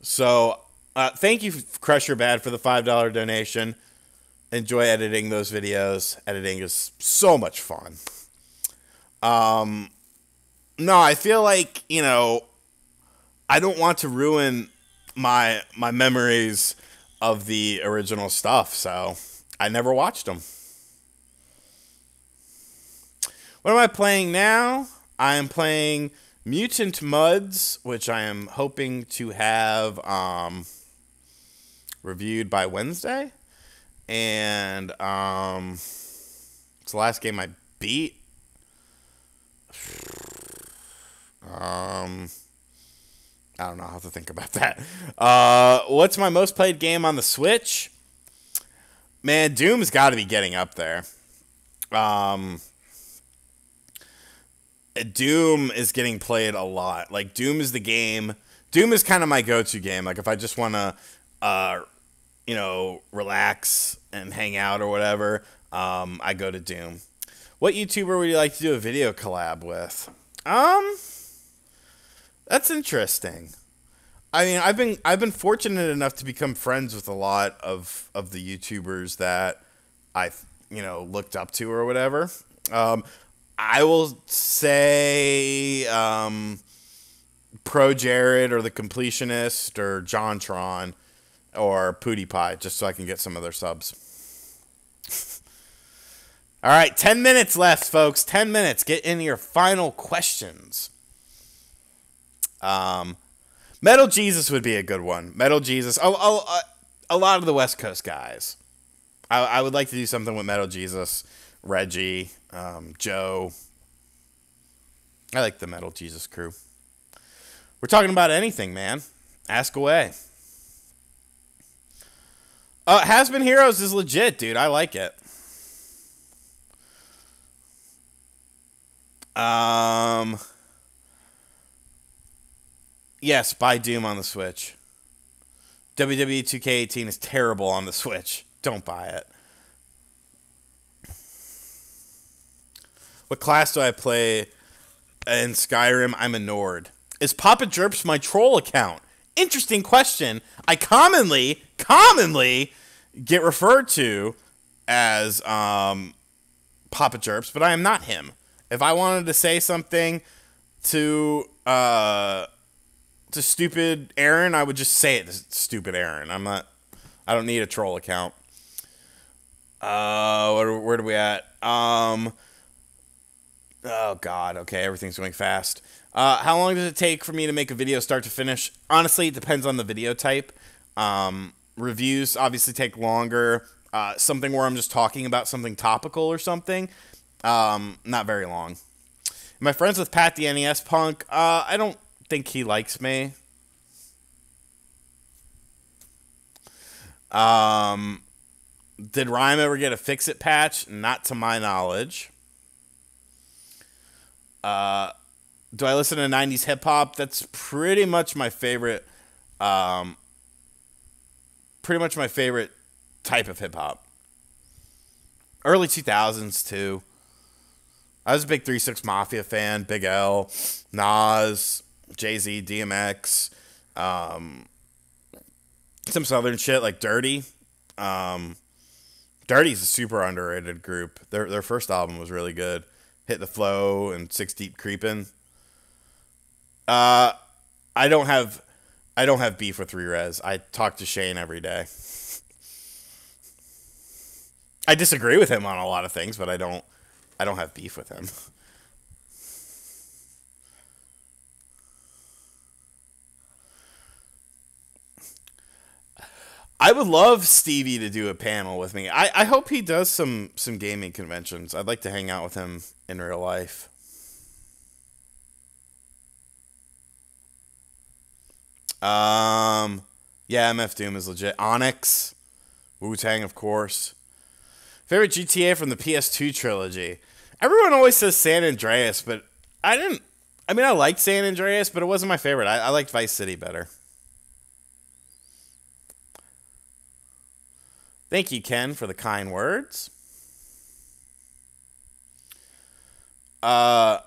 So, thank you, Crusher Bad, for the $5 donation. Enjoy editing those videos. Editing is so much fun. No, I feel like, you know, I don't want to ruin my memories of the original stuff, so I never watched them. What am I playing now? I am playing Mutant Muds, which I am hoping to have reviewed by Wednesday. And it's the last game I beat. I don't know how to think about that. What's my most played game on the Switch? Man, Doom's got to be getting up there. Doom is getting played a lot. Like, Doom is the game. Doom is kind of my go-to game. Like, if I just want to, relax and hang out or whatever, I go to Doom. What YouTuber would you like to do a video collab with? That's interesting. I mean, I've been fortunate enough to become friends with a lot of the YouTubers that I looked up to or whatever. I will say Pro Jared or The Completionist or JonTron or PewDiePie, just so I can get some of their subs. All right, 10 minutes left, folks. 10 minutes. Get in your final questions. Metal Jesus would be a good one. Metal Jesus. A lot of the West Coast guys. I would like to do something with Metal Jesus, Reggie, Joe. I like the Metal Jesus crew. We're talking about anything, man. Ask away. Has Been Heroes is legit, dude. I like it. Yes, buy Doom on the Switch. WWE 2K18 is terrible on the Switch. Don't buy it. What class do I play in Skyrim? I'm a Nord. Is Papa Jerps my troll account? Interesting question. I commonly get referred to as Papa Jerps, but I am not him. If I wanted to say something to stupid Aaron, I would just say it to stupid Aaron. I don't need a troll account. Where are we at? Oh God. Okay, everything's going fast. How long does it take for me to make a video start to finish? Honestly, it depends on the video type. Reviews obviously take longer. Something where I'm just talking about something topical or something, not very long. Am I friends with Pat the NES Punk? I don't think he likes me. Did Rhyme ever get a Fix-It patch? Not to my knowledge. Do I listen to 90s hip-hop? That's pretty much my favorite, type of hip-hop. Early 2000s, too. I was a big 3 6 Mafia fan. Big L, Nas, Jay-Z, DMX. Some southern shit like Dirty. Dirty's a super underrated group. Their first album was really good. Hit the Flow and 6 Deep Creepin'. I don't have beef with Rerez. I talk to Shane every day. I disagree with him on a lot of things, but I don't have beef with him. I would love Stevie to do a panel with me. I hope he does some gaming conventions. I'd like to hang out with him in real life. Yeah, MF Doom is legit. Onyx, Wu-Tang, of course. Favorite GTA from the PS2 trilogy. Everyone always says San Andreas, but I liked San Andreas, but it wasn't my favorite. I liked Vice City better. Thank you, Ken, for the kind words. I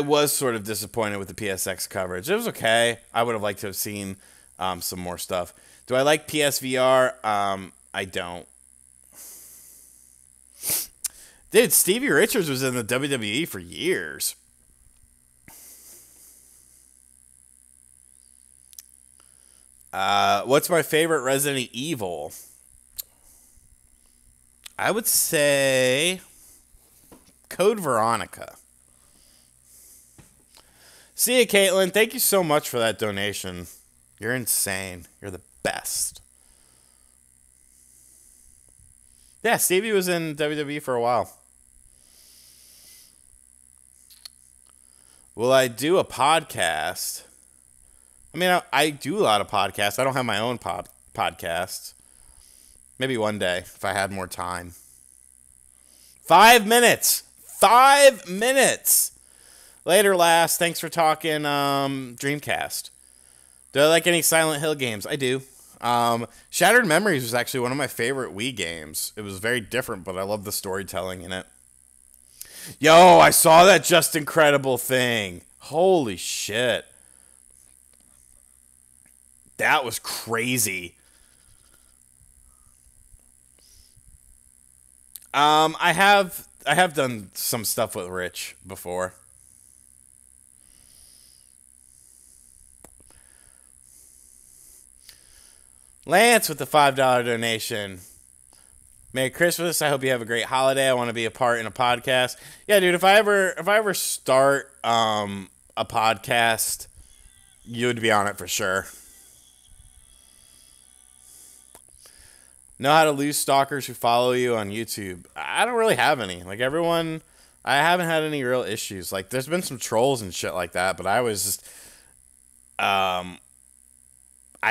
was sort of disappointed with the PSX coverage. It was okay. I would have liked to have seen some more stuff. Do I like PSVR? I don't. Dude, Stevie Richards was in the WWE for years. What's my favorite Resident Evil? I would say Code Veronica. See you, Caitlin. Thank you so much for that donation. You're insane. You're the best. Yeah, Stevie was in WWE for a while. Will I do a podcast? I mean, I do a lot of podcasts. I don't have my own podcast. Maybe one day if I had more time. 5 minutes. 5 minutes. Later, last. Thanks for talking Dreamcast. Do I like any Silent Hill games? I do. Shattered Memories was actually one of my favorite Wii games. It was very different, but I love the storytelling in it. Yo, I saw that Just Incredible thing. Holy shit. That was crazy. I have done some stuff with Rich before. Lance with the $5 donation. Merry Christmas. I hope you have a great holiday. I want to be a part in a podcast. Yeah, dude, if I ever start a podcast, you would be on it for sure. Know how to lose stalkers who follow you on YouTube? I don't really have any. Like, everyone, I haven't had any real issues. Like, there's been some trolls and shit like that, but I was just, I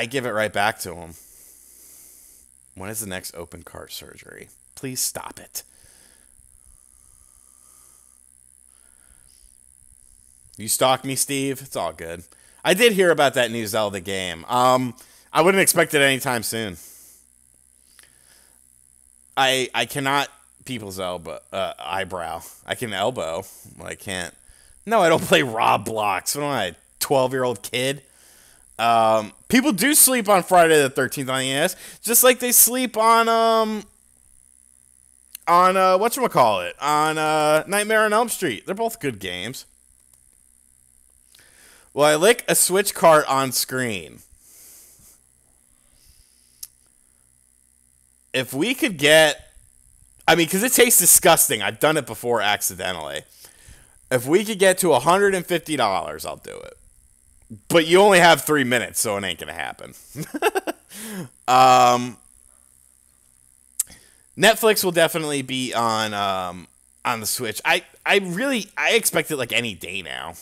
give it right back to them. When is the next open heart surgery? Please stop it. You stalk me, Steve? It's all good. I did hear about that new Zelda game. I wouldn't expect it anytime soon. I cannot people's eyebrow. I can elbow, but I can't. No, I don't play Roblox. What am I, a 12-year-old kid? People do sleep on Friday the 13th on the NES, just like they sleep on whatchamacallit, on Nightmare on Elm Street. They're both good games. Will I lick a Switch cart on screen? If we could get, I mean, because it tastes disgusting. I've done it before accidentally. If we could get to $150, I'll do it. But you only have 3 minutes, so it ain't gonna happen. Netflix will definitely be on the Switch. I expect it like any day now.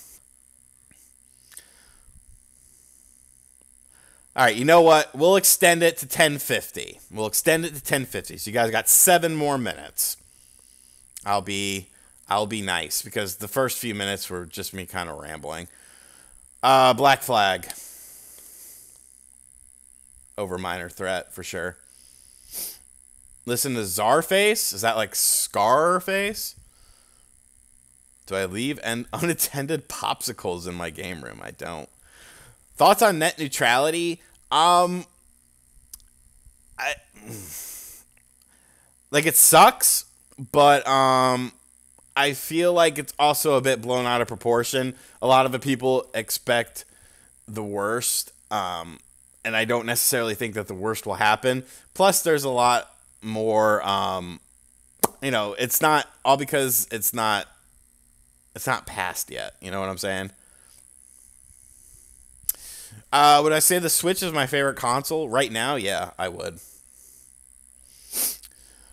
All right, you know what? We'll extend it to 10:50. We'll extend it to 10:50. So you guys got 7 more minutes. I'll be nice because the first few minutes were just me kind of rambling. Black Flag over Minor Threat for sure. Listen to Czarface. Is that like Scarface? Do I leave unattended popsicles in my game room? I don't. Thoughts on net neutrality? Like, it sucks, but I feel like it's also a bit blown out of proportion. A lot of the people expect the worst, and I don't necessarily think that the worst will happen. Plus, there's a lot more, it's not all because it's not passed yet. You know what I'm saying? Would I say the Switch is my favorite console? Right now, yeah, I would.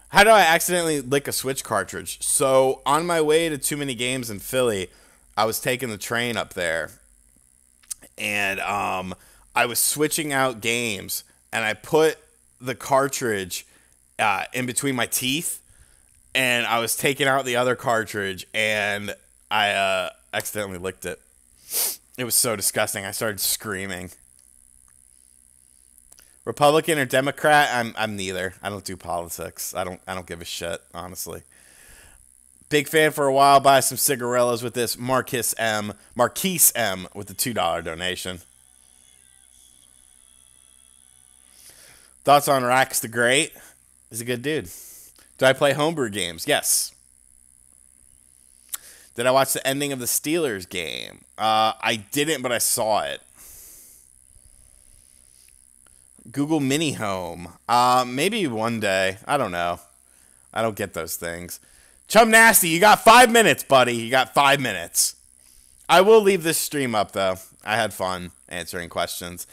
How do I accidentally lick a Switch cartridge? So, on my way to Too Many Games in Philly, I was taking the train up there. And I was switching out games. And I put the cartridge in between my teeth. And I was taking out the other cartridge. And I accidentally licked it. It was so disgusting. I started screaming. Republican or Democrat? I'm neither. I don't do politics. I don't give a shit, honestly. Big fan for a while. Buy some cigarillos with this. Marquise M with the $2 donation. Thoughts on Rax the Great? He's a good dude. Do I play homebrew games? Yes. Did I watch the ending of the Steelers game? I didn't, but I saw it. Google Mini Home. Maybe one day. I don't know. I don't get those things. Chum Nasty, you got 5 minutes, buddy. You got 5 minutes. I will leave this stream up, though. I had fun answering questions.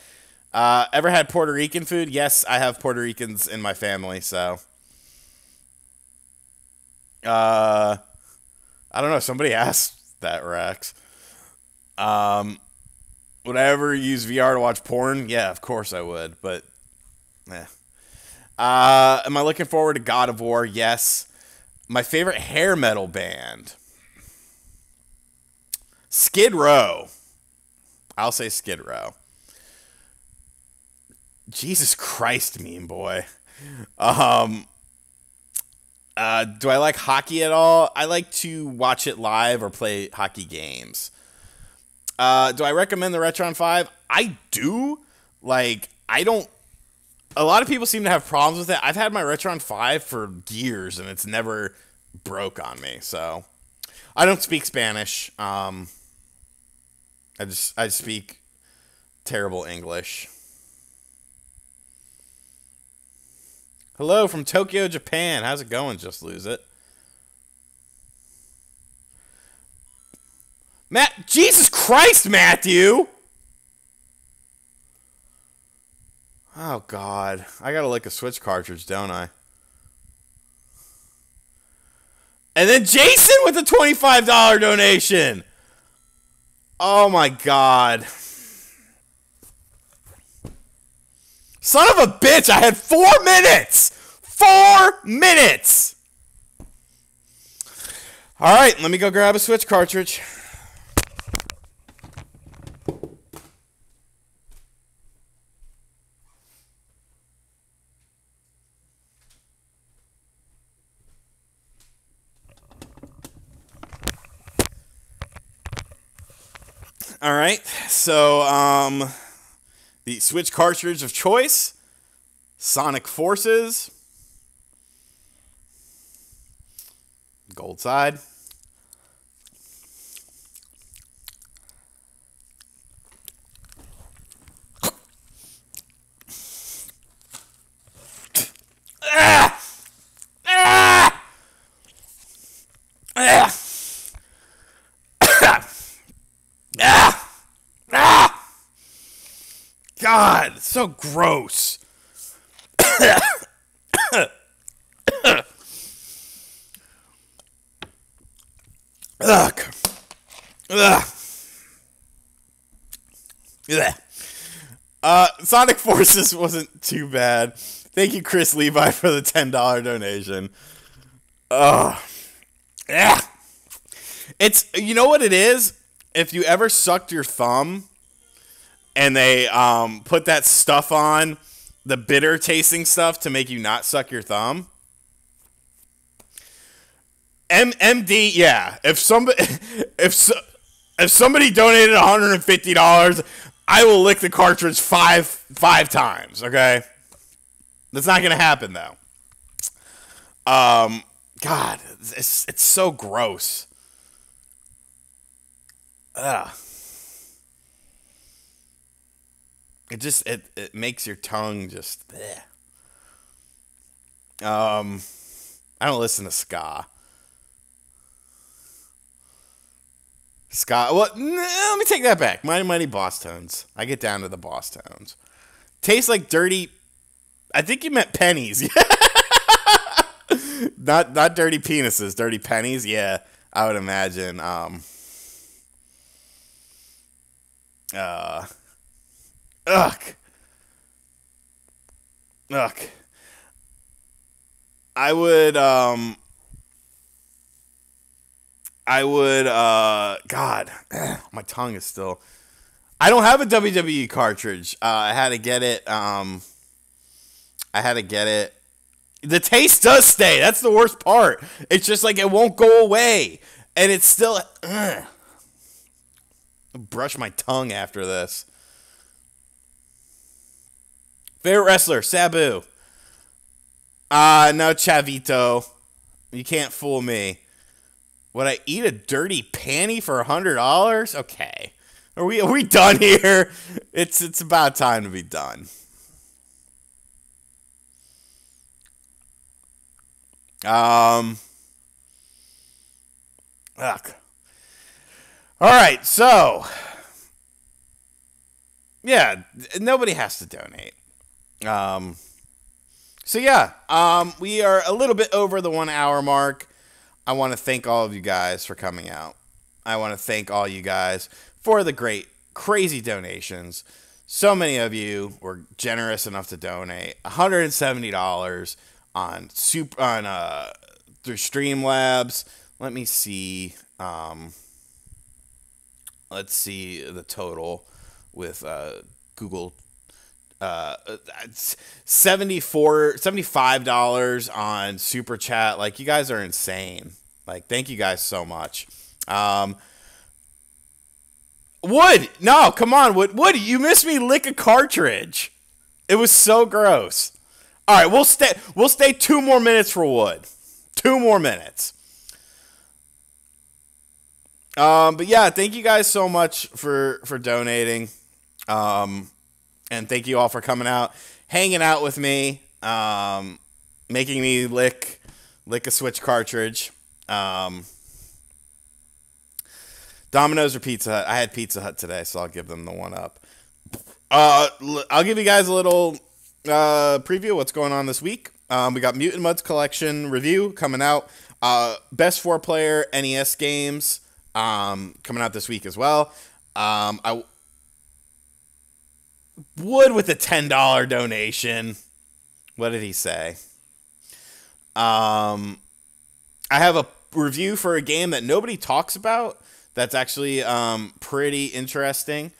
Ever had Puerto Rican food? Yes, I have Puerto Ricans in my family, so. I don't know. Somebody asked that, Rex. Would I ever use VR to watch porn? Yeah, of course I would, but. Am I looking forward to God of War? Yes. My favorite hair metal band. Skid Row. I'll say Skid Row. Jesus Christ, meme boy. Do I like hockey at all? I like to watch it live or play hockey games. Do I recommend the Retron 5? I do. Like, I don't. A lot of people seem to have problems with it. I've had my Retron 5 for years, and it's never broke on me. So, I don't speak Spanish. I speak terrible English. Hello from Tokyo, Japan. How's it going? Just lose it. Jesus Christ, Matthew! Oh, God. I gotta lick a Switch cartridge, don't I? And then Jason with a $25 donation! Oh, my God. Son of a bitch, I had 4 minutes! 4 minutes! Alright, let me go grab a Switch cartridge. All right, so the Switch cartridge of choice, Sonic Forces, gold side. Ah! Ah! Ah! Ah! Ah! God, so gross. Ugh. Ugh. Sonic Forces wasn't too bad. Thank you, Chris Levi, for the $10 donation. Yeah. It's, you know what it is? If you ever sucked your thumb and they put that stuff on, the bitter tasting stuff to make you not suck your thumb. MD, yeah. If somebody donated $150, I will lick the cartridge five times, okay? That's not going to happen, though. God, it's so gross. Ugh. It makes your tongue just bleh. I don't listen to ska. Well, let me take that back. Mighty Mighty Boss Tones. I get down to the Boss Tones. Tastes like dirty. I think you meant pennies. not dirty penises, dirty pennies. Yeah, I would imagine. Ugh. I would, God, my tongue is still, I don't have a WWE cartridge. I had to get it, The taste does stay. That's the worst part. It's just like it won't go away. And it's still, I'll brush my tongue after this. Favorite wrestler, Sabu. No, Chavito. You can't fool me. Would I eat a dirty panty for $100? Okay. Are we done here? It's about time to be done. Ugh. All right, so yeah, nobody has to donate. So yeah, we are a little bit over the 1 hour mark. I want to thank all of you guys for coming out. I want to thank all you guys for the great, crazy donations. So many of you were generous enough to donate $170 on through Streamlabs. Let me see. Let's see the total with Google. $75 on Super Chat. Like, you guys are insane. Like, thank you guys so much. Wood, no, come on, Wood, you missed me lick a cartridge. It was so gross. All right, we'll stay 2 more minutes for Wood. 2 more minutes. But yeah, thank you guys so much for donating. And thank you all for coming out, hanging out with me, making me lick a Switch cartridge. Domino's or Pizza Hut? I had Pizza Hut today, so I'll give them the one up. I'll give you guys a little preview of what's going on this week. We got Mutant Mudds Collection review coming out. Best 4-player NES games coming out this week as well. I would with a $10 donation. What did he say? I have a review for a game that nobody talks about that's actually pretty interesting,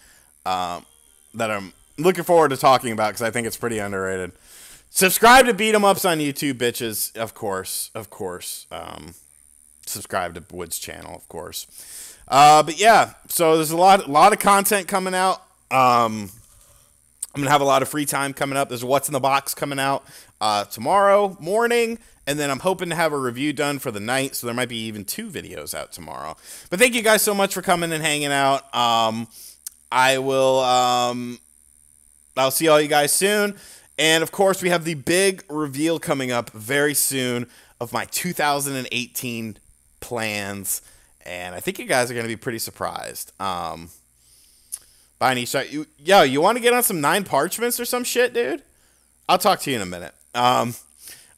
that I'm looking forward to talking about because I think it's pretty underrated. Subscribe to Beat 'em Ups on YouTube, bitches. Of course. Subscribe to Wood's channel, of course. But yeah, so there's a lot of content coming out. I'm gonna have a lot of free time coming up. There's What's in the Box coming out tomorrow morning, and then I'm hoping to have a review done for the night, so there might be even 2 videos out tomorrow. But thank you guys so much for coming and hanging out. I'll see all you guys soon. And of course, we have the big reveal coming up very soon of my 2018 plans, and I think you guys are gonna be pretty surprised. You want to get on some 9 parchments or some shit, dude? I'll talk to you in a minute. All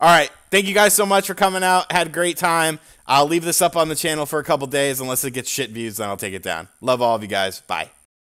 right. Thank you guys so much for coming out. Had a great time. I'll leave this up on the channel for a couple days. Unless it gets shit views, then I'll take it down. Love all of you guys. Bye.